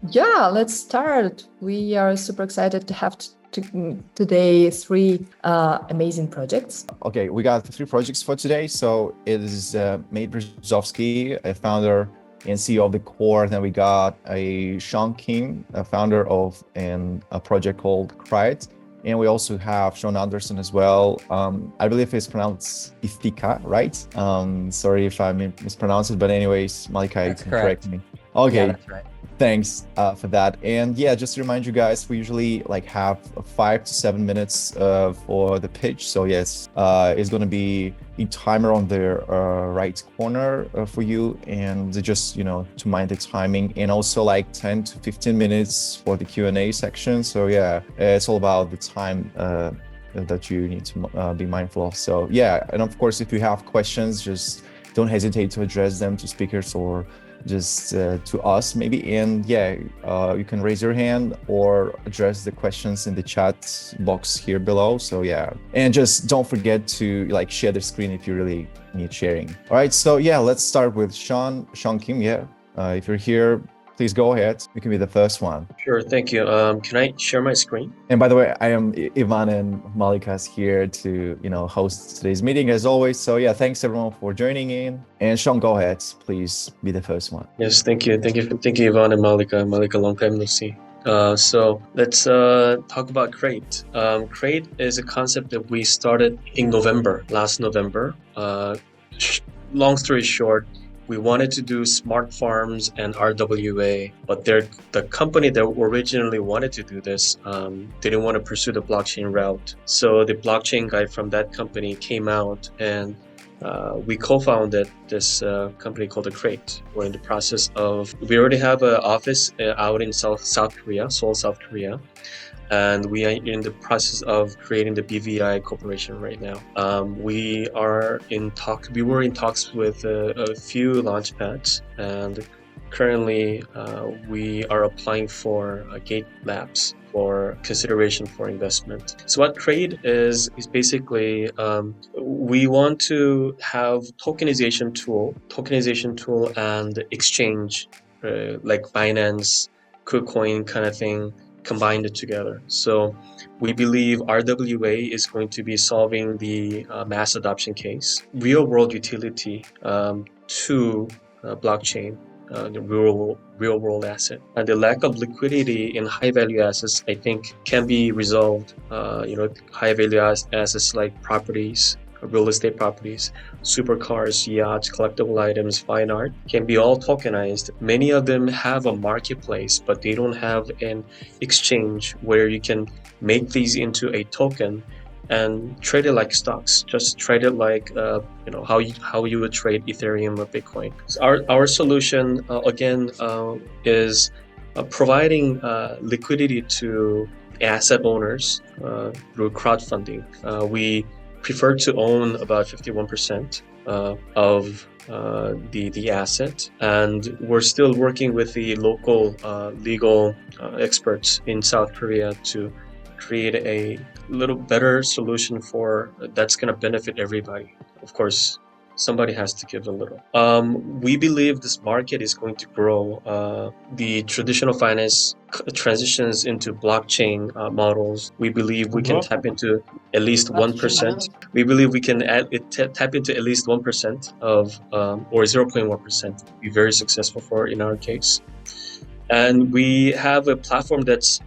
Yeah, let's start. We are super excited to have today three amazing projects. Okay, we got three projects for today. So it is Mate Brezovszki, a founder and CEO of the Core. Then we got a Sean Kim, a founder of a project called Kraet. And we also have Sean Anderson as well. I believe it's pronounced Ithiká, right? Sorry if I mispronounce it, but anyways, Malika, you can correct me. Okay. Yeah, that's right. Thanks for that. And yeah, just to remind you guys, we usually have 5 to 7 minutes for the pitch. So yes, it's going to be a timer on the right corner for you, and just to mind the timing, and also 10 to 15 minutes for the Q&A section. So yeah, it's all about the time that you need to be mindful of. So yeah, and of course, if you have questions, just don't hesitate to address them to speakers or just to us maybe. And yeah, you can raise your hand or address the questions in the chat box here below. So yeah, and just don't forget to share the screen if you really need sharing. All right, so yeah, let's start with Sean Kim. Yeah, if you're here, please go ahead. You can be the first one. Sure, thank you. Can I share my screen? And by the way, I am Ivan, and Malika's here to host today's meeting as always. So yeah, thanks everyone for joining in. And Sean, go ahead, please be the first one. Yes, thank you, Ivan and Malika. Malika, long time no see. So let's talk about Kraet. Kraet is a concept that we started in last November. Long story short, we wanted to do smart farms and RWA, but the company that originally wanted to do this didn't want to pursue the blockchain route. So the blockchain guy from that company came out, and we co-founded this company called the Kraet. We're in the process of, we already have an office out in South Korea, Seoul, South Korea. And we are in the process of creating the BVI corporation right now. We were in talks with a few launch pads, and currently we are applying for Gate Labs for consideration for investment. So what Kraet is basically, we want to have tokenization tool and exchange, like Binance, KuCoin kind of thing, combined it together. So we believe RWA is going to be solving the mass adoption case, real world utility to blockchain, the real world asset. And the lack of liquidity in high value assets, I think, can be resolved. High value assets like properties, real estate properties, supercars, yachts, collectible items, fine art can be all tokenized. Many of them have a marketplace, but they don't have an exchange where you can make these into a token and trade it like stocks. Just trade it like how you would trade Ethereum or Bitcoin. So our solution again is providing liquidity to asset owners through crowdfunding. We prefer to own about 51% of the asset, and we're still working with the local legal experts in South Korea to create a little better solution that's going to benefit everybody. Of course, somebody has to give a little. We believe this market is going to grow. The traditional finance transitions into blockchain models. We believe we can tap into at least 1%. We believe we can tap into at least 1% of, or 0.1%, be very successful in our case. And we have a platform that's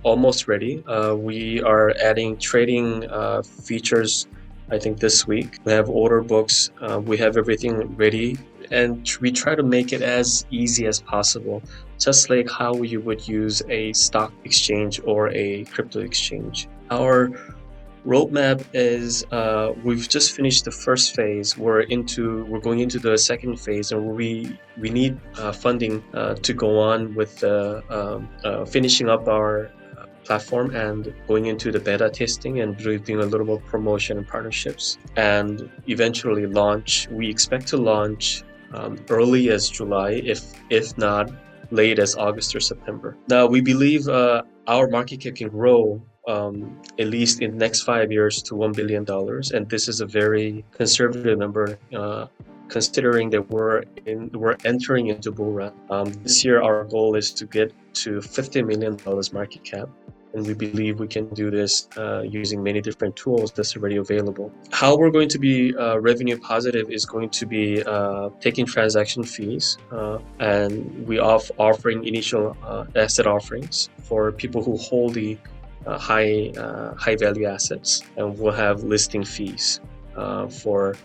almost ready. We are adding trading features, I think, this week. We have order books, we have everything ready, and we try to make it as easy as possible, just like how you would use a stock exchange or a crypto exchange. Our roadmap is we've just finished the first phase. We're going into the second phase, and we need funding to go on with finishing up our platform and going into the beta testing and doing a little more promotion and partnerships, and eventually launch. We expect to launch early as July, if not late as August or September. Now we believe our market cap can grow at least in the next 5 years to $1 billion, and this is a very conservative number considering that we're entering into bull run. This year, our goal is to get to $50 million market cap. And we believe we can do this using many different tools that's already available. How we're going to be revenue positive is going to be taking transaction fees, and we offering initial asset offerings for people who hold the high value assets, and we'll have listing fees for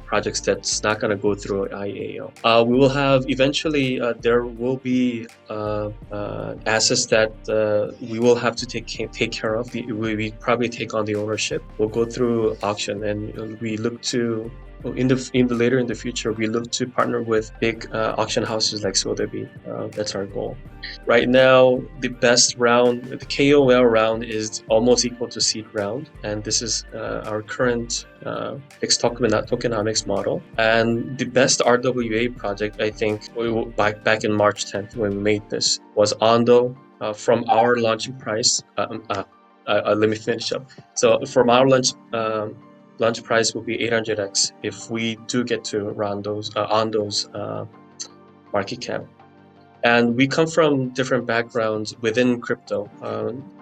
projects that's not going to go through IAO. We will have eventually there will be assets that we will have to take care of. We probably take on the ownership. We'll go through auction, and we look to in the future, we look to partner with big auction houses like Sotheby. That's our goal. Right now, the best round, the KOL round, is almost equal to seed round, and this is our current fixed tokenomics model. And the best RWA project, I think, back in March 10th when we made this, was Ondo. From our launching price, let me finish up. So from our launch price will be 800x if we do get to Ondo's market cap. And we come from different backgrounds within crypto.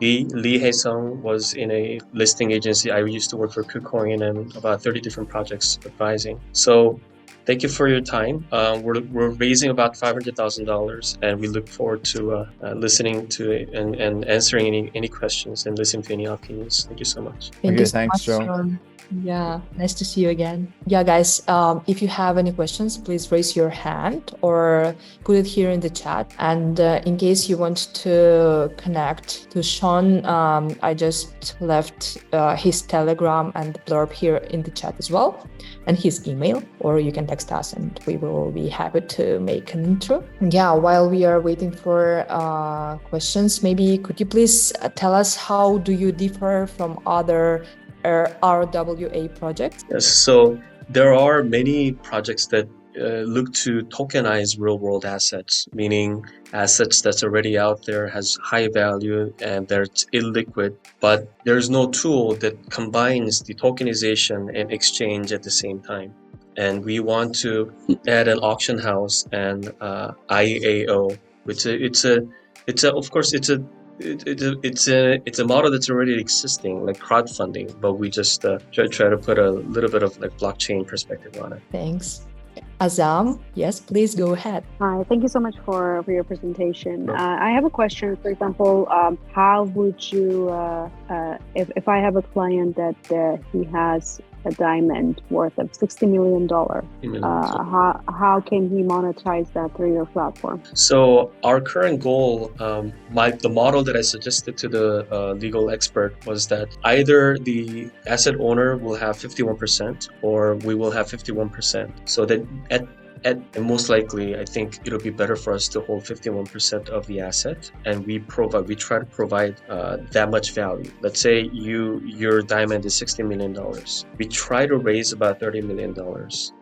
Lee Hae-sung was in a listing agency. I used to work for KuCoin and about 30 different projects advising. So thank you for your time. We're raising about $500,000, and we look forward to listening to it and answering any questions and listening to any opinions. Thank you so much. Thank you so Thanks, much, Joe. Sean. Yeah, nice to see you again. Yeah, guys, if you have any questions, please raise your hand or put it here in the chat. And in case you want to connect to Sean, I just left his Telegram and the blurb here in the chat as well, and his email, or you can text us and we will be happy to make an intro. Yeah, while we are waiting for questions, maybe could you please tell us how do you differ from other RWA projects? Yes, so there are many projects that look to tokenize real-world assets, meaning assets that's already out there, has high value, and they're illiquid, but there's no tool that combines the tokenization and exchange at the same time. And we want to add an auction house and IAO, which it's a model that's already existing, like crowdfunding, but we just try to put a little bit of like blockchain perspective on it. Thanks. Azam, yes, please go ahead. Hi, thank you so much for your presentation. I have a question. For example, how would you, if I have a client that he has a diamond worth of $60 million, how can he monetize that through your platform? So our current goal, the model that I suggested to the legal expert was that either the asset owner will have 51% or we will have 51%. So that and most likely, I think it'll be better for us to hold 51% of the asset, and we try to provide that much value. Let's say your diamond is $60 million. We try to raise about $30 million.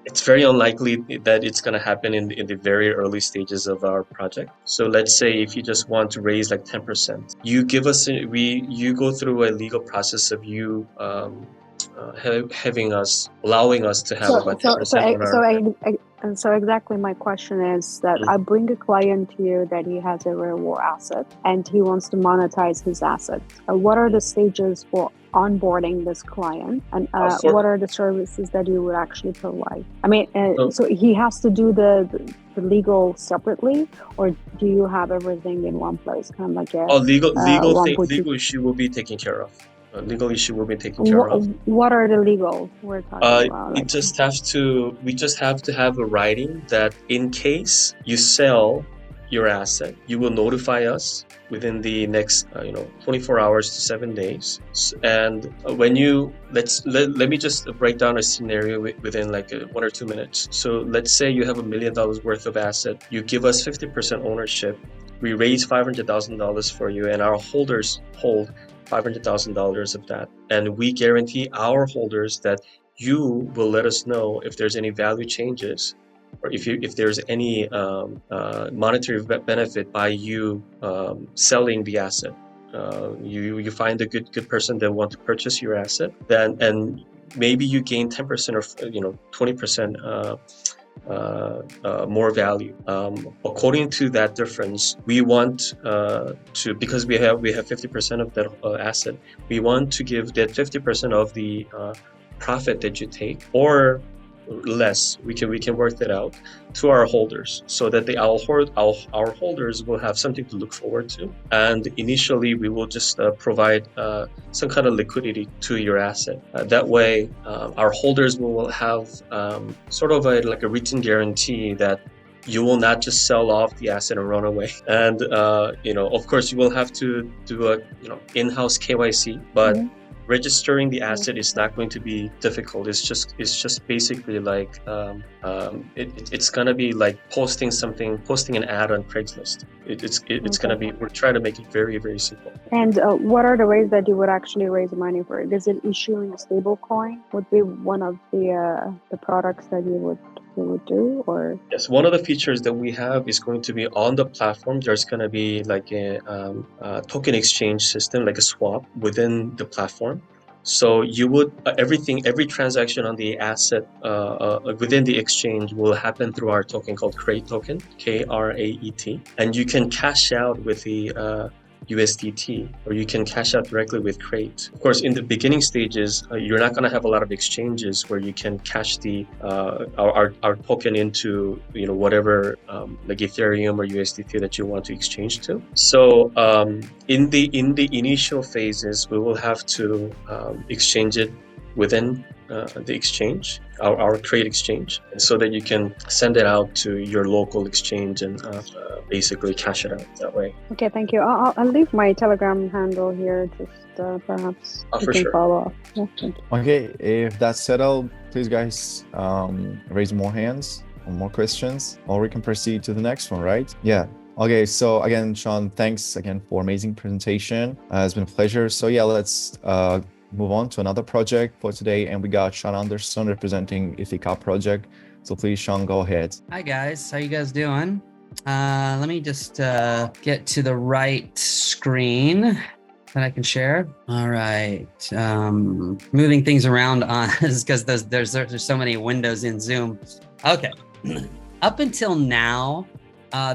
It's very unlikely that it's going to happen in the very early stages of our project. So let's say if you just want to raise like 10%, you give us you go through a legal process of you allowing us to have about 10% So exactly my question is that I bring a client here that he has a real world asset and he wants to monetize his asset. What are the stages for onboarding this client, and what are the services that you would actually provide? I mean, so he has to do the legal separately, or do you have everything in one place? Kind of like legal issue will be taken care of. Legal issue will be taken care of. What are the legal we're talking about? We just have to have a writing that in case you sell your asset, you will notify us within the next 24 hours to 7 days. And when let me just break down a scenario within like 1 or 2 minutes. So let's say you have $1 million worth of asset, you give us 50% ownership, we raise $500,000 for you, and our holders hold $500,000 of that, and we guarantee our holders that you will let us know if there's any value changes, or if there's any monetary benefit by you selling the asset. You find a good person that want to purchase your asset, then and maybe you gain 10% or 20% more value. According to that difference, we want to, because we have 50% of that asset, we want to give that 50% of the profit that you take, or less, we can work that out, to our holders, so that our holders will have something to look forward to. And initially we will just provide some kind of liquidity to your asset. That way our holders will have sort of like a written guarantee that you will not just sell off the asset and run away. And of course you will have to do a in-house KYC, but registering the asset is not going to be difficult. It's just basically like it's gonna be like posting an ad on Craigslist. It's gonna be, we're trying to make it very, very simple. And what are the ways that you would actually raise money for it? Is it issuing a stable coin? Would be one of the products that you would do, or? Yes, one of the features that we have is going to be on the platform. There's going to be like a token exchange system, like a swap within the platform. So you would every transaction on the asset within the exchange will happen through our token called Kraet token, Kraet, and you can cash out with the USDT, or you can cash out directly with Kraet. Of course, in the beginning stages, you're not going to have a lot of exchanges where you can cash the our token into whatever like Ethereum or USDT that you want to exchange to. So in the initial phases, we will have to exchange it within the exchange, our Kraet exchange, so that you can send it out to your local exchange and basically cash it out that way. Okay, thank you. I'll leave my Telegram handle here, just perhaps you can follow up. Yeah, thank you. Okay, if that's settled, please guys raise more hands or more questions, or we can proceed to the next one, right? Yeah. Okay, so again, Sean, thanks again for amazing presentation. It's been a pleasure. So yeah, let's move on to another project for today, and we got Sean Anderson representing Ithiká project. So please, Sean, go ahead. Hi guys, how you guys doing? Let me just get to the right screen that I can share. All right, moving things around on because there's so many windows in Zoom. Okay, up until now,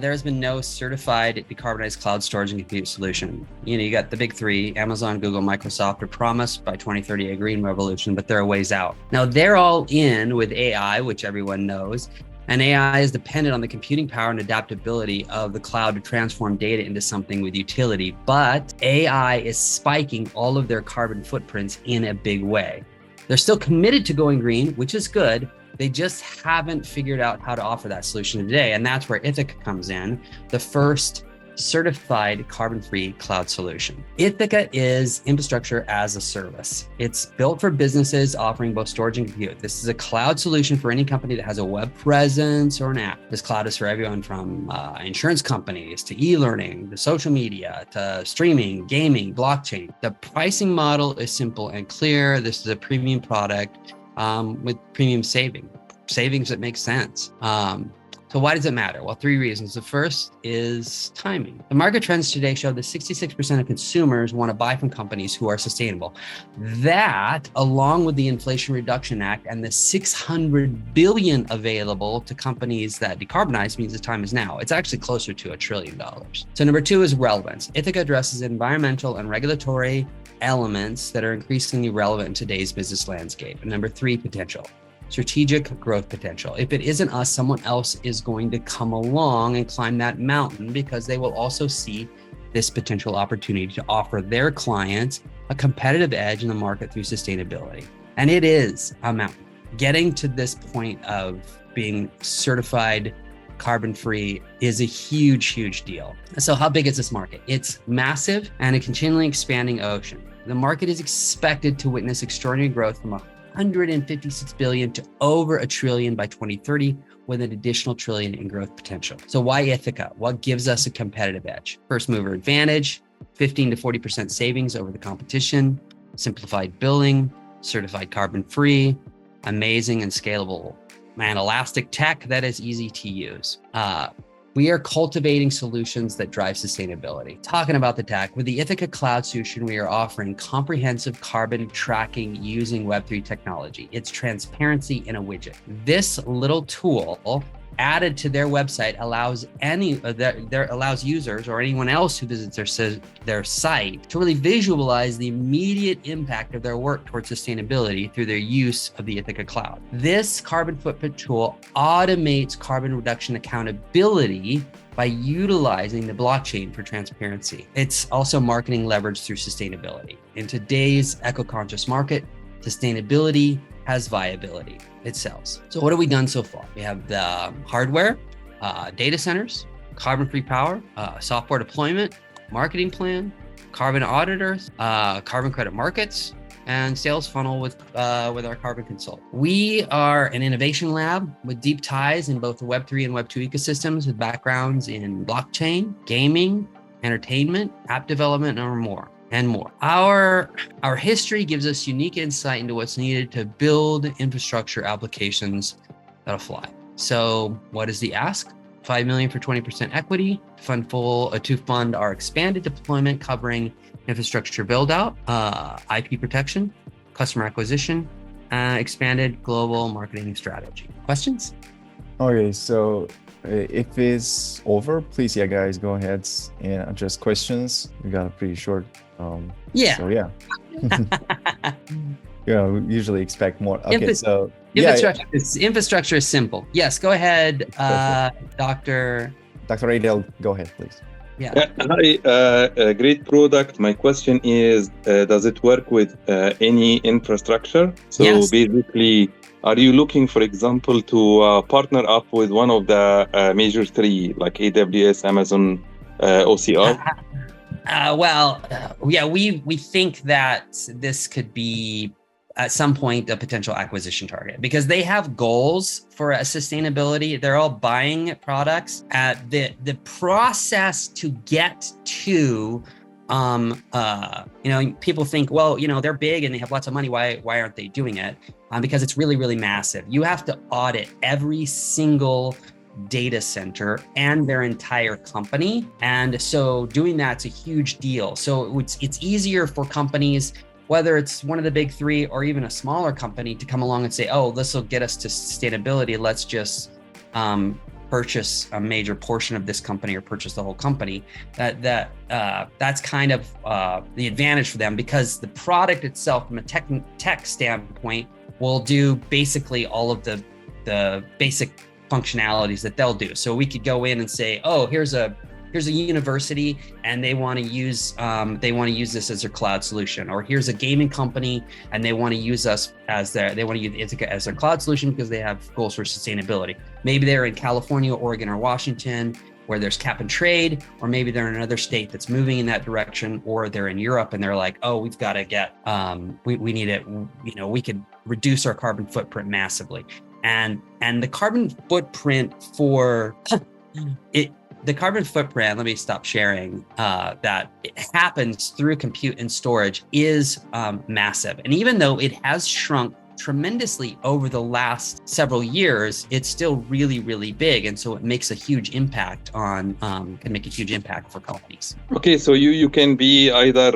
there has been no certified decarbonized cloud storage and compute solution. You got the big three, Amazon, Google, Microsoft, are promised by 2030 a green revolution, but they're a ways out. Now they're all in with AI, which everyone knows, and AI is dependent on the computing power and adaptability of the cloud to transform data into something with utility. But AI is spiking all of their carbon footprints in a big way. They're still committed to going green, which is good. They just haven't figured out how to offer that solution today. And that's where Ithiká comes in, the first certified carbon-free cloud solution. Ithiká is infrastructure as a service. It's built for businesses offering both storage and compute. This is a cloud solution for any company that has a web presence or an app. This cloud is for everyone from insurance companies to e-learning, to social media, to streaming, gaming, blockchain. The pricing model is simple and clear. This is a premium product with premium savings that make sense. So why does it matter? Well, three reasons. The first is timing. The market trends today show that 66% of consumers want to buy from companies who are sustainable. That, along with the Inflation Reduction Act and the $600 billion available to companies that decarbonize, means the time is now. It's actually closer to $1 trillion. So number two is relevance. Ithiká addresses environmental and regulatory elements that are increasingly relevant in today's business landscape. And number three, potential. Strategic growth potential. If it isn't us, someone else is going to come along and climb that mountain, because they will also see this potential opportunity to offer their clients a competitive edge in the market through sustainability. And it is a mountain. Getting to this point of being certified carbon-free is a huge, huge deal. So how big is this market? It's massive and a continually expanding ocean. The market is expected to witness extraordinary growth from 156 billion to over $1 trillion by 2030, with an additional $1 trillion in growth potential. So why Ithiká? What gives us a competitive edge? First mover advantage, 15 to 40% savings over the competition, simplified billing, certified carbon-free, amazing and scalable and elastic tech that is easy to use. We are cultivating solutions that drive sustainability. Talking about the tech, with the Ithiká cloud solution, we are offering comprehensive carbon tracking using Web3 technology. It's transparency in a widget. This little tool added to their website allows allows users or anyone else who visits their site to really visualize the immediate impact of their work towards sustainability through their use of the Ithiká cloud. This carbon footprint tool automates carbon reduction accountability by utilizing the blockchain for transparency. It's also marketing leverage through sustainability. In today's eco-conscious market, sustainability has viability. It sells. So what have we done so far? We have the hardware, data centers, carbon-free power, software deployment, marketing plan, carbon auditors, carbon credit markets, and sales funnel with our carbon consult. We are an innovation lab with deep ties in both the Web3 and Web2 ecosystems with backgrounds in blockchain, gaming, entertainment, app development, and more. Our history gives us unique insight into what's needed to build infrastructure applications that'll fly. So what is the ask? $5 million for 20% equity to fund our expanded deployment covering infrastructure build out, IP protection, customer acquisition, expanded global marketing strategy. Questions? Okay, so if it's over, please, guys, go ahead and address questions. We got a pretty short. Yeah. So yeah. We usually expect more. Okay, so infrastructure is simple. Yes, go ahead, Dr. Adel, go ahead, please. Yeah. Hi, great product. My question is, does it work with any infrastructure? So Yes. basically, are you looking, for example, to partner up with one of the major three, like AWS, Amazon, OCI? We think that this could be at some point a potential acquisition target because they have goals for sustainability. They're all buying products. The process to get to people think, well, they're big and they have lots of money. Why aren't they doing it? Because it's really, really massive. You have to audit every single data center and their entire company. And so doing that's a huge deal. So it's easier for companies, whether it's one of the big three or even a smaller company, to come along and say, oh, this will get us to sustainability. Let's just purchase a major portion of this company or purchase the whole company. That's kind of the advantage for them because the product itself from a tech standpoint will do basically all of the basic functionalities that they'll do. So we could go in and say, oh, here's a university and they want to use this as their cloud solution, or here's a gaming company and they want to use us as they want to use Ithiká as their cloud solution because they have goals for sustainability. Maybe they're in California, Oregon, or Washington where there's cap and trade, or maybe they're in another state that's moving in that direction, or they're in Europe and they're like, oh, we've got to get we need it, we could reduce our carbon footprint massively. And the carbon footprint for it, the carbon footprint, let me stop sharing, that it happens through compute and storage is massive. And even though it has shrunk tremendously over the last several years, it's still really, really big. And so it makes a huge impact can make a huge impact for companies. Okay, so you can be either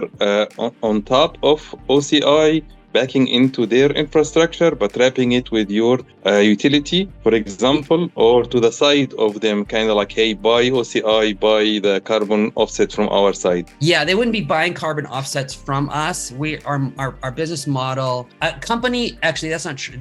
on top of OCI, backing into their infrastructure, but wrapping it with your utility, for example, or to the side of them, kind of like, hey, buy OCI, buy the carbon offset from our side. Yeah, they wouldn't be buying carbon offsets from us. Our business model, company, actually, that's not true.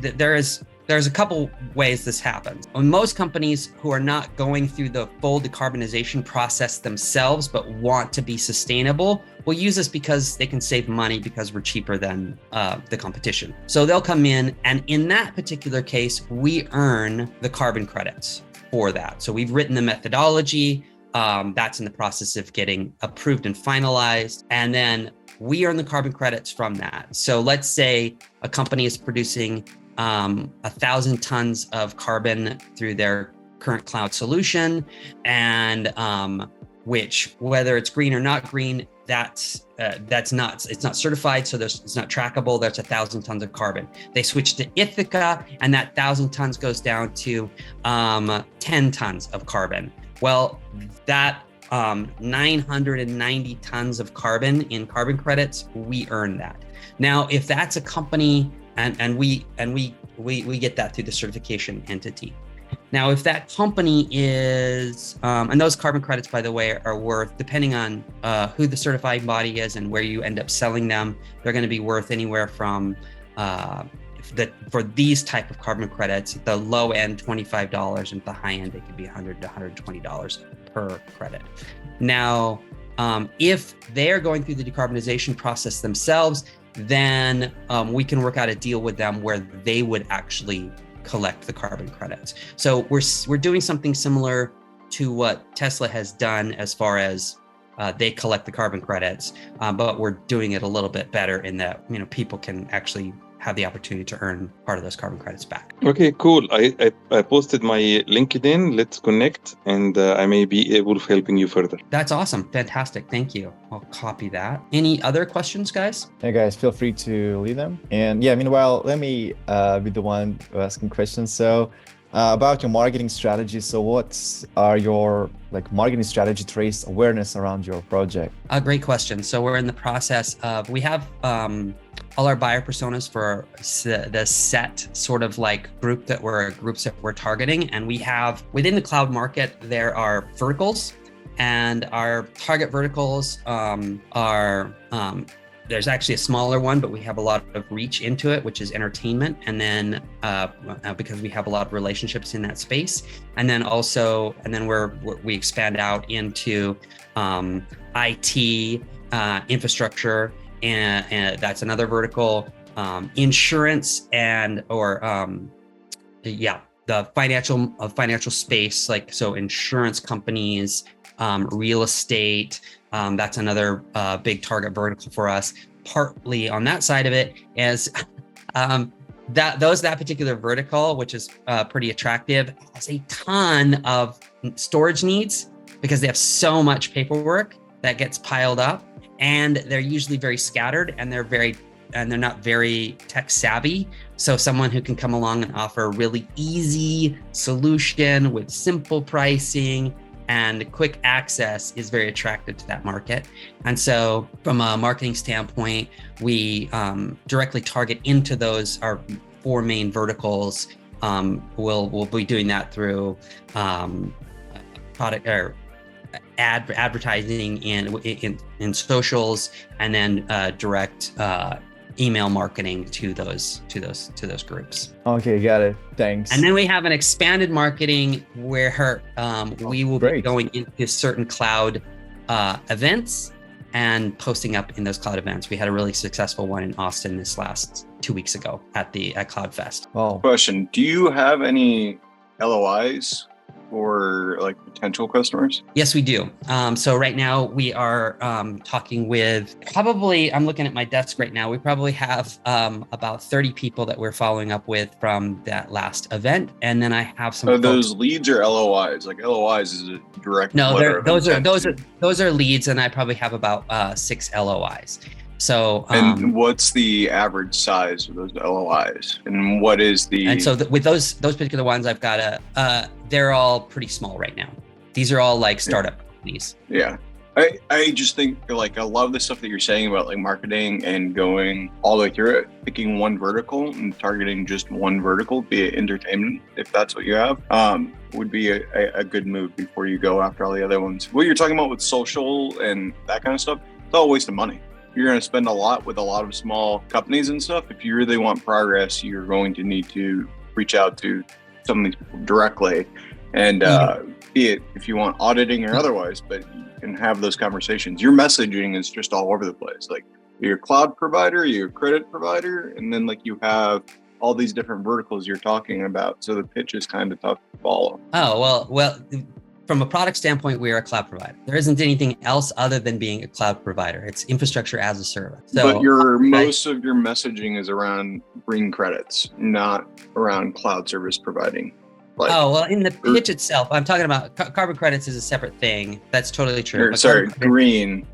There's a couple ways this happens. Most companies who are not going through the full decarbonization process themselves, but want to be sustainable, will use us because they can save money because we're cheaper than the competition. So they'll come in, and in that particular case, we earn the carbon credits for that. So we've written the methodology. That's in the process of getting approved and finalized. And then we earn the carbon credits from that. So let's say a company is producing 1,000 tons of carbon through their current cloud solution, and which, whether it's green or not green, it's not certified, so it's not trackable. That's 1,000 tons of carbon. They switch to Ithiká, and that 1,000 tons goes down to 10 tons of carbon. Well, that 990 tons of carbon in carbon credits, we earn that. Now, if that's a company and we get that through the certification entity. Now, if that company is, and those carbon credits, by the way, are worth, depending on who the certifying body is and where you end up selling them, they're going to be worth anywhere from, for these type of carbon credits, the low end $25, and at the high end, it could be $100 to $120 per credit. Now, if they're going through the decarbonization process themselves, then we can work out a deal with them where they would actually collect the carbon credits. So we're doing something similar to what Tesla has done as far as they collect the carbon credits, but we're doing it a little bit better in that, you know, people can actually have the opportunity to earn part of those carbon credits back. Okay, cool. I posted my LinkedIn. Let's connect, and I may be able of helping you further. That's awesome. Fantastic. Thank you. I'll copy that. Any other questions, guys? Hey guys, feel free to leave them. And yeah, meanwhile, let me be the one asking questions. So about your marketing strategy. So what are your marketing strategy to raise awareness around your project? A great question. So we're in the process of, we have all our buyer personas for the set sort of groups that we're targeting. And we have, within the cloud market, there are verticals, and our target verticals are, there's actually a smaller one, but we have a lot of reach into it, which is entertainment. And then because we have a lot of relationships in that space. And then also, we expand out into IT, infrastructure, and that's another vertical, insurance, and the financial space, so insurance companies, real estate. That's another big target vertical for us. Partly on that side of it is that particular vertical, which is pretty attractive, has a ton of storage needs because they have so much paperwork that gets piled up, and they're usually very scattered, and they're not very tech savvy. So someone who can come along and offer a really easy solution with simple pricing and quick access is very attractive to that market. And so from a marketing standpoint, we directly target into those, our 4 main verticals. We'll be doing that through product or advertising in socials, and then direct email marketing to those groups. Okay, got it. Thanks. And then we have an expanded marketing where we will be going into certain cloud events and posting up in those cloud events. We had a really successful one in Austin this last 2 weeks ago at CloudFest. Wow. Question: do you have any LOIs for potential customers? Yes, we do. So right now we are talking with I'm looking at my desk right now. We probably have about 30 people that we're following up with from that last event. And then I have some. Are those leads or LOIs? LOIs is a direct. No, those are leads, and I probably have about 6 LOIs. So, and what's the average size of those LOIs, and what is the? And so with those particular ones, I've got they're all pretty small right now. These are all startup companies. Yeah, I just think a lot of the stuff that you're saying about marketing and going all the way through it, picking one vertical and targeting just one vertical, be it entertainment, if that's what you have, would be a good move before you go after all the other ones. What you're talking about with social and that kind of stuff, it's all a waste of money. You're going to spend a lot with a lot of small companies and stuff. If you really want progress, you're going to need to reach out to some of these people directly, and be it if you want auditing or otherwise, but you can have those conversations. Your messaging is just all over the place. You're a cloud provider, you're a credit provider, and then you have all these different verticals you're talking about. So the pitch is kind of tough to follow. Oh, well, from a product standpoint, we are a cloud provider. There isn't anything else other than being a cloud provider. It's infrastructure as a service. So, but most of your messaging is around green credits, not around cloud service providing. In the pitch itself, I'm talking about carbon credits is a separate thing. That's totally true. Green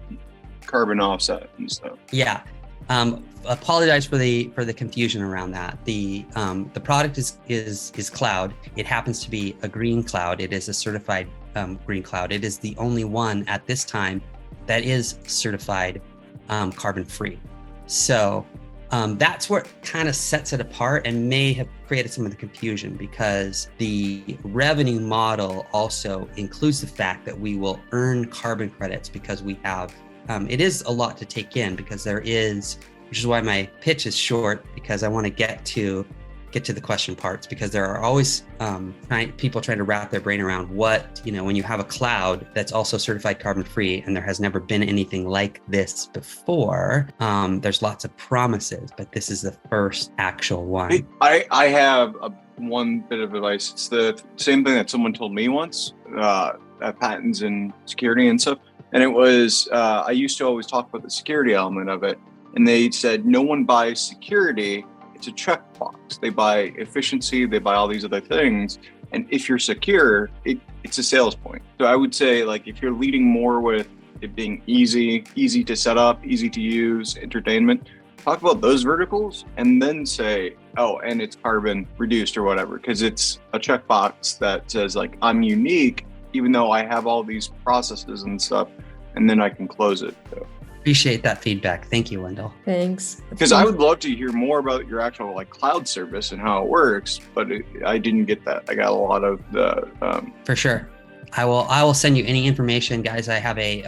carbon offset and stuff. Yeah. Apologize for the confusion around that. The product is cloud. It happens to be a green cloud. It is a certified green cloud. It is the only one at this time that is certified carbon free. So that's what kind of sets it apart and may have created some of the confusion, because the revenue model also includes the fact that we will earn carbon credits because we have, it is a lot to take in, because there is, which is why my pitch is short, because I want to get to the question parts, because there are always people trying to wrap their brain around what, when you have a cloud that's also certified carbon free and there has never been anything like this before, there's lots of promises, but this is the first actual one. I have one bit of advice. It's the same thing that someone told me once, at patents and security and stuff. And it was, I used to always talk about the security element of it. And they said, no one buys security. It's a checkbox. They buy efficiency, they buy all these other things. And if you're secure, it's a sales point. So I would say, like, if you're leading more with it being easy to set up, easy to use, entertainment, talk about those verticals and then say, oh, and it's carbon reduced or whatever, because it's a checkbox that says, like, I'm unique, even though I have all these processes and stuff, and then I can close it. So. Appreciate that feedback. Thank you, Wendell. Thanks. Because I would love to hear more about your actual cloud service and how it works, but I didn't get that. I got a lot of the. For sure, I will send you any information, guys. I have a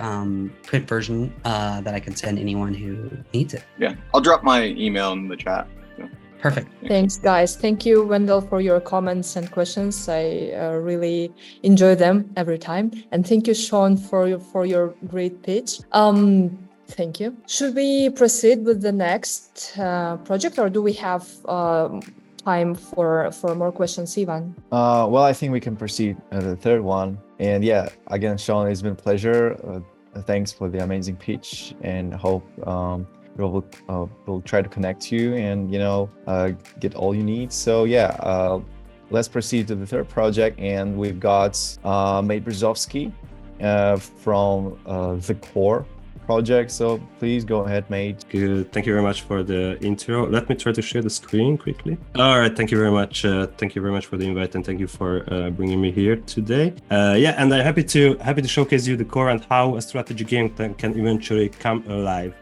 print version that I can send anyone who needs it. Yeah, I'll drop my email in the chat. So. Perfect. Thanks, guys. Thank you, Wendell, for your comments and questions. I really enjoy them every time. And thank you, Sean, for your great pitch. Thank you. Should we proceed with the next project, or do we have time for more questions, Ivan? Well, I think we can proceed to the third one. And yeah, again, Sean, it's been a pleasure. Thanks for the amazing pitch, and hope we'll try to connect you and get all you need. So yeah, let's proceed to the third project, and we've got Mate Brezovszki from the Core project. So please go ahead, Mate. Good. Thank you very much for the intro. Let me try to share the screen quickly. All right. Thank you very much. Thank you very much for the invite, and thank you for bringing me here today. Yeah, and I'm happy to showcase you the core and how a strategy game can eventually come alive.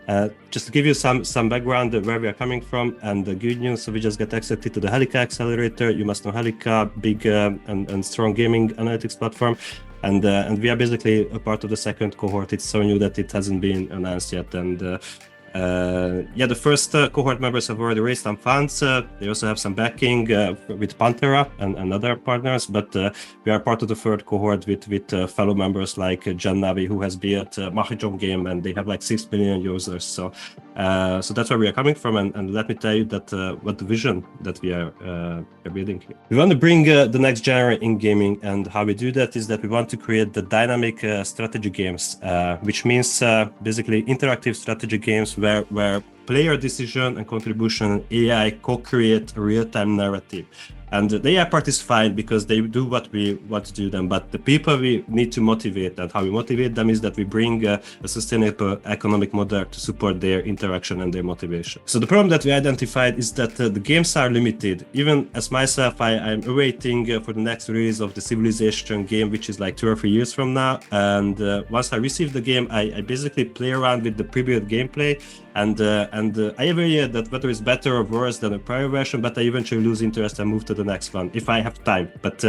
Just to give you some background where we are coming from and the good news. So we just got accepted to the Ithiká accelerator. You must know Ithiká, big and strong gaming analytics platform. And we are basically a part of the second cohort. It's so new that it hasn't been announced yet. And yeah, the first cohort members have already raised some funds. They also have some backing with Pantera and other partners. But we are part of the third cohort with fellow members like Jan Navi, who has built a Mahjong game, and they have 6 million users. So that's where we are coming from. And let me tell you that what the vision that we are building here. We want to bring the next genre in gaming, and how we do that is that we want to create the dynamic strategy games, which means basically interactive strategy games where player decision and contribution AI co-create a real-time narrative. And the AI part is fine because they do what we want to do them, but the people we need to motivate, and how we motivate them is that we bring a sustainable economic model to support their interaction and their motivation. So the problem that we identified is that the games are limited. Even as myself, I'm awaiting for the next release of the Civilization game, which is 2 or 3 years from now. And once I receive the game, I basically play around with the previous gameplay. And I evaluate that whether it's better or worse than a prior version, but I eventually lose interest and move to the next one if I have time. But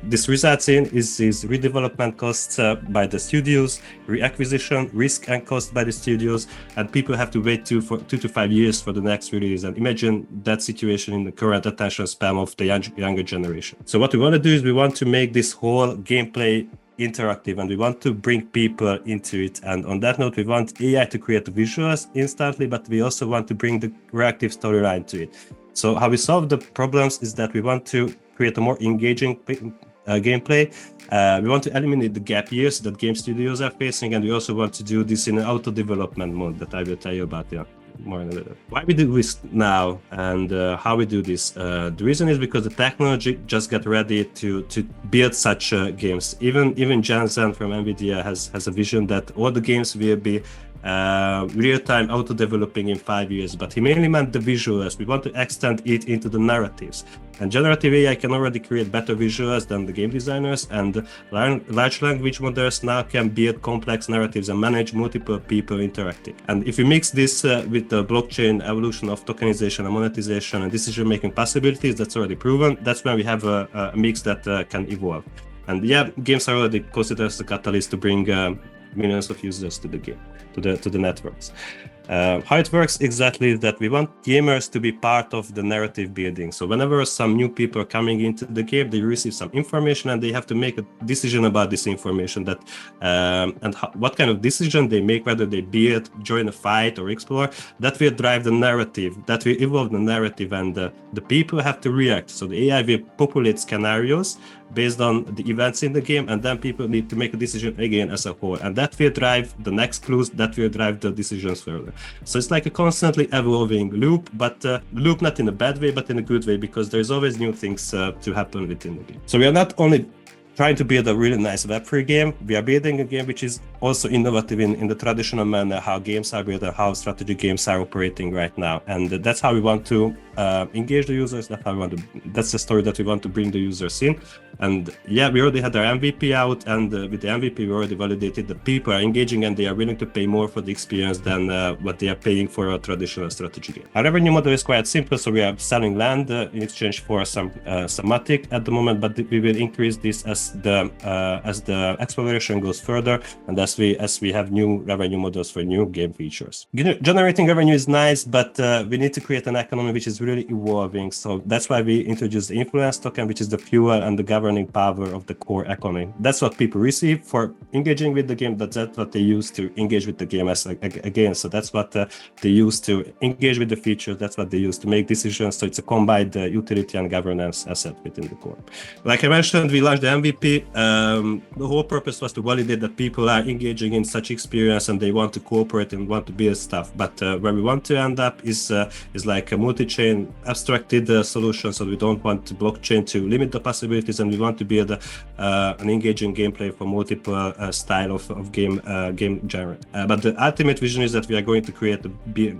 this results in is redevelopment costs by the studios, reacquisition risk and cost by the studios, and people have to wait 2 to 5 years for the next release. And imagine that situation in the current attention span of the younger generation. So what we want to do is we want to make this whole gameplay interactive, and we want to bring people into it. And on that note, we want AI to create the visuals instantly, but we also want to bring the reactive storyline to it. So how we solve the problems is that we want to create a more engaging gameplay. We want to eliminate the gap years that game studios are facing, and we also want to do this in an auto development mode that I will tell you about more in a little. Why we do this now and how we do this? The reason is because the technology just got ready to build such games. Even Jensen from NVIDIA has a vision that all the games will be real-time auto-developing in 5 years, but he mainly meant the visuals. We want to extend it into the narratives. And generative AI can already create better visuals than the game designers, and large language models now can build complex narratives and manage multiple people interacting. And if you mix this with the blockchain evolution of tokenization and monetization and decision-making possibilities, that's already proven. That's when we have a mix that can evolve. And yeah, games are already considered as the catalyst to bring millions of users to the game, to the networks. How it works exactly is that we want gamers to be part of the narrative building. So whenever some new people are coming into the game, they receive some information and they have to make a decision about this information, that what kind of decision they make, whether they build, join a fight or explore. That will drive the narrative, that will evolve the narrative, and the people have to react. So the AI will populate scenarios based on the events in the game, and then people need to make a decision again as a whole, and that will drive the next clues, that will drive the decisions further. So it's like a constantly evolving loop, but loop not in a bad way, but in a good way, because there's always new things to happen within the game. So we are not only trying to build a really nice Web3 game, we are building a game which is also innovative in the traditional manner, how games are built and how strategy games are operating right now. And that's how we want to engage the users, that's the story that we want to bring the users in. And yeah, we already had our MVP out, and with the MVP we already validated that people are engaging and they are willing to pay more for the experience than what they are paying for a traditional strategy game. Our revenue model is quite simple, so we are selling land in exchange for some Matic at the moment, but we will increase this as the exploration goes further, and as we have new revenue models for new game features. Generating revenue is nice, but we need to create an economy which is really evolving. So that's why we introduced the influence token, which is the fuel and the governing power of the core economy. That's what people receive for engaging with the game. That's what they use to engage with the game again. So that's what they use to engage with the features. That's what they use to make decisions. So it's a combined utility and governance asset within the core. Like I mentioned, we launched the MVP. The whole purpose was to validate that people are engaging in such experience and they want to cooperate and want to build stuff. But where we want to end up is like a multi-chain abstracted solution. So we don't want the blockchain to limit the possibilities, and we want to build an engaging gameplay for multiple style of game genre. But the ultimate vision is that we are going to create a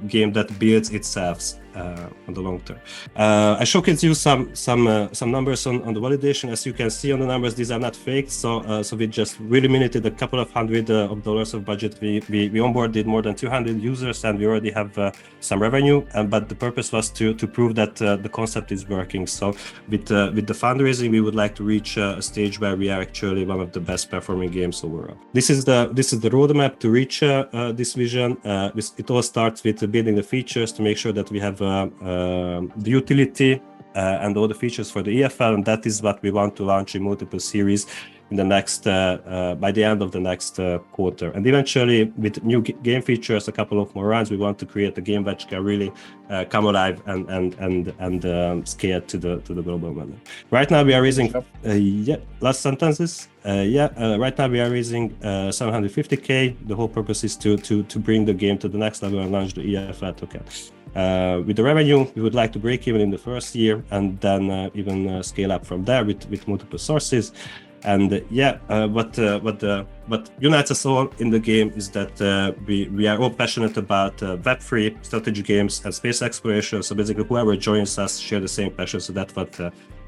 game that builds itself on the long term. I showcased you some numbers on the validation. As you can see on the numbers, these are not fake. So we just really minuted a couple of hundred of dollars of budget. We onboarded more than 200 users, and we already have some revenue. But the purpose was to prove that the concept is working. So with the fundraising, we would like to reach a stage where we are actually one of the best performing games overall. This is the roadmap to reach this vision. It all starts with building the features to make sure that we have the utility and all the features for the EFL, and that is what we want to launch in multiple series in the next by the end of the next quarter. And eventually, with new game features, a couple of more runs, we want to create a game which can really come alive and scale to the global level. Right now we are raising last sentences. Right now we are raising 750k. The whole purpose is to bring the game to the next level and launch the EFL token. With the revenue, we would like to break even in the first year, and then even scale up from there with multiple sources. And what unites us all in the game is that we are all passionate about Web3 strategy games and space exploration. So basically, whoever joins us share the same passion. So that's what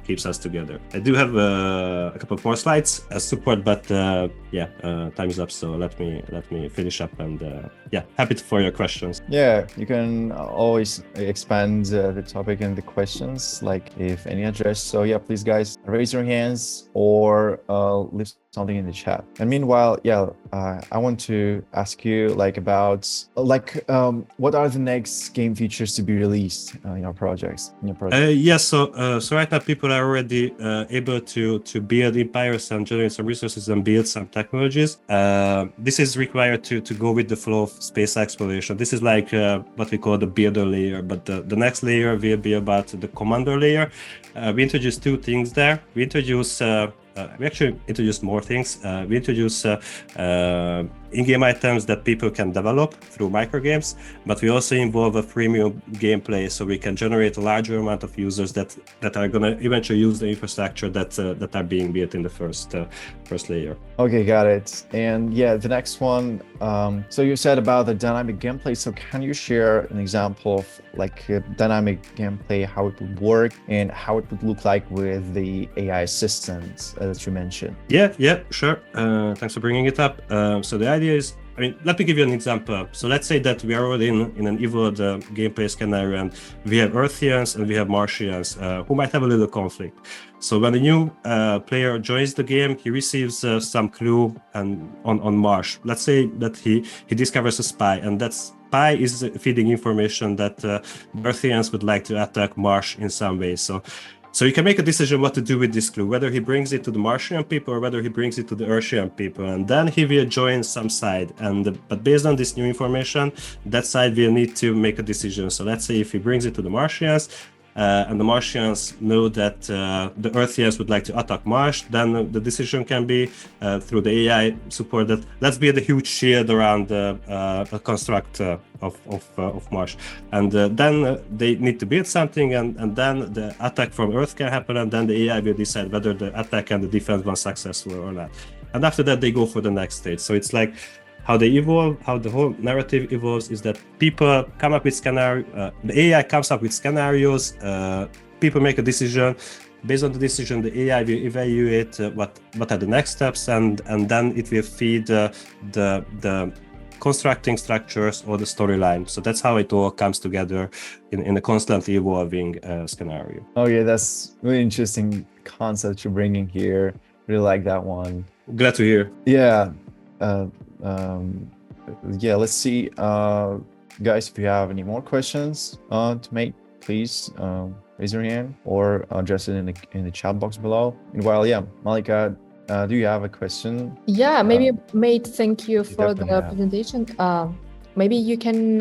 keeps us together. I do have a couple of more slides as support, but time is up. So let me finish up, and happy for your questions. Yeah, you can always expand the topic and the questions, like if any address. So yeah, please guys, raise your hands or leave something in the chat. And meanwhile, I want to ask you about what are the next game features to be released in your projects? So right now people are already able to build empires and generate some resources and build some technologies. This is required to go with the flow of space exploration. This is like what we call the builder layer, but the next layer will be about the commander layer. We introduced two things there. We actually introduced more things. We introduced in-game items that people can develop through microgames, but we also involve a freemium gameplay, so we can generate a larger amount of users that are going to eventually use the infrastructure that are being built in the first layer. Okay, got it. And yeah, the next one. So you said about the dynamic gameplay. So can you share an example of like a dynamic gameplay, how it would work and how it would look like with the AI assistant that you mentioned? Yeah, sure. Thanks for bringing it up. So the idea is, let me give you an example. So let's say that we are already in an evolved gameplay scenario, and we have Earthians and we have Martians who might have a little conflict. So when a new player joins the game, he receives some clue on Mars. Let's say that he discovers a spy, and that spy is feeding information that Earthians would like to attack Mars in some way. So you can make a decision what to do with this clue, whether he brings it to the Martian people or whether he brings it to the Earthian people, and then he will join some side. But based on this new information, that side will need to make a decision. So let's say if he brings it to the Martians, and the Martians know that the Earthians would like to attack Mars, then the decision can be through the AI support that let's build a huge shield around a construct of Mars, and then they need to build something, and then the attack from Earth can happen, and then the AI will decide whether the attack and the defense was successful or not. And after that, they go for the next stage. So it's like how they evolve, how the whole narrative evolves is that people come up with scenario, the AI comes up with scenarios, people make a decision. Based on the decision, the AI will evaluate what are the next steps, and then it will feed the constructing structures or the storyline. So that's how it all comes together in a constantly evolving scenario. Oh yeah, that's really interesting concept you're bringing here. Really like that one. Glad to hear. Yeah. Yeah, let's see, guys, if you have any more questions to make, please raise your hand or address it in the chat box below. Meanwhile, yeah, Malika, do you have a question? Yeah, maybe Mate, thank you for the definitely have. presentation. Maybe you can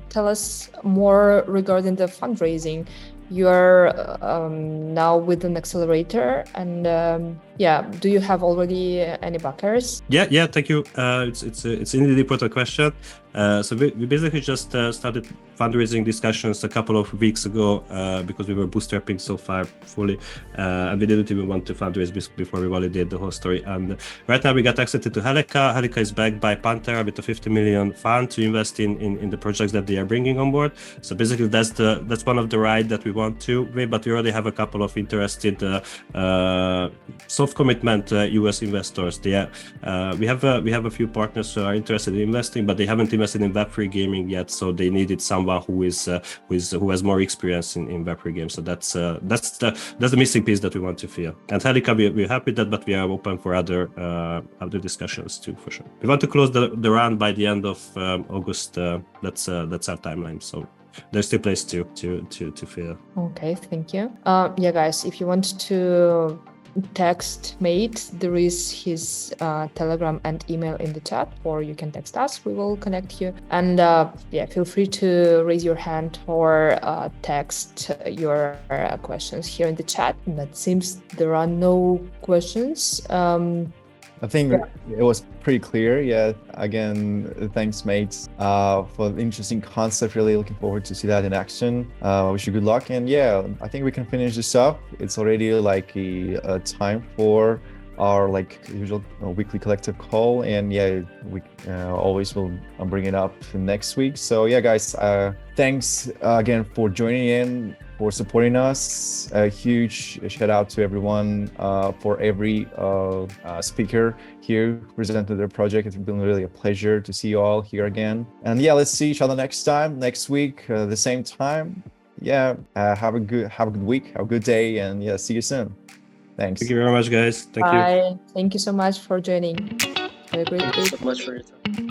tell us more regarding the fundraising. You are now with an accelerator, and yeah, do you have already any backers? Yeah, thank you. It's indeed an important question. So we basically just started fundraising discussions a couple of weeks ago because we were bootstrapping so far fully, and we didn't even want to fundraise before we validated the whole story. And right now we got accepted to Ithiká. Ithiká is backed by Pantera with a 50 million fund to invest in the projects that they are bringing on board. So basically that's one of the rides that we want to, but we already have a couple of interested soft commitment US investors. We have a few partners who are interested in investing, but they haven't invested in Web3 gaming yet, so they needed someone who has more experience in Web3 games. So that's the missing piece that we want to fill. And Ithiká, we're happy with that, but we are open for other discussions too, for sure. We want to close the round by the end of August. That's our timeline. So there's still place to fill. Okay, thank you. Yeah, guys, if you want to text Mate, there is his Telegram and email in the chat, or you can text us, we will connect you. And yeah, feel free to raise your hand or text your questions here in the chat. And that seems there are no questions. I think it was pretty clear. Yeah, again, thanks, mates, for the interesting concept. Really looking forward to see that in action. Wish you good luck. And yeah, I think we can finish this up. It's already like a time for our usual weekly collective call. And yeah, we always will bring it up next week. So yeah, guys, thanks again for joining in, for supporting us. A huge shout out to everyone, for every speaker here who presented their project. It's been really a pleasure to see you all here again. And yeah, let's see each other next week, the same time. Yeah, have a good week, have a good day, and yeah, see you soon. Thanks. Thank you very much, guys. Thank you. Bye. Thank you so much for joining. Have a great day. Thank you so much for your time.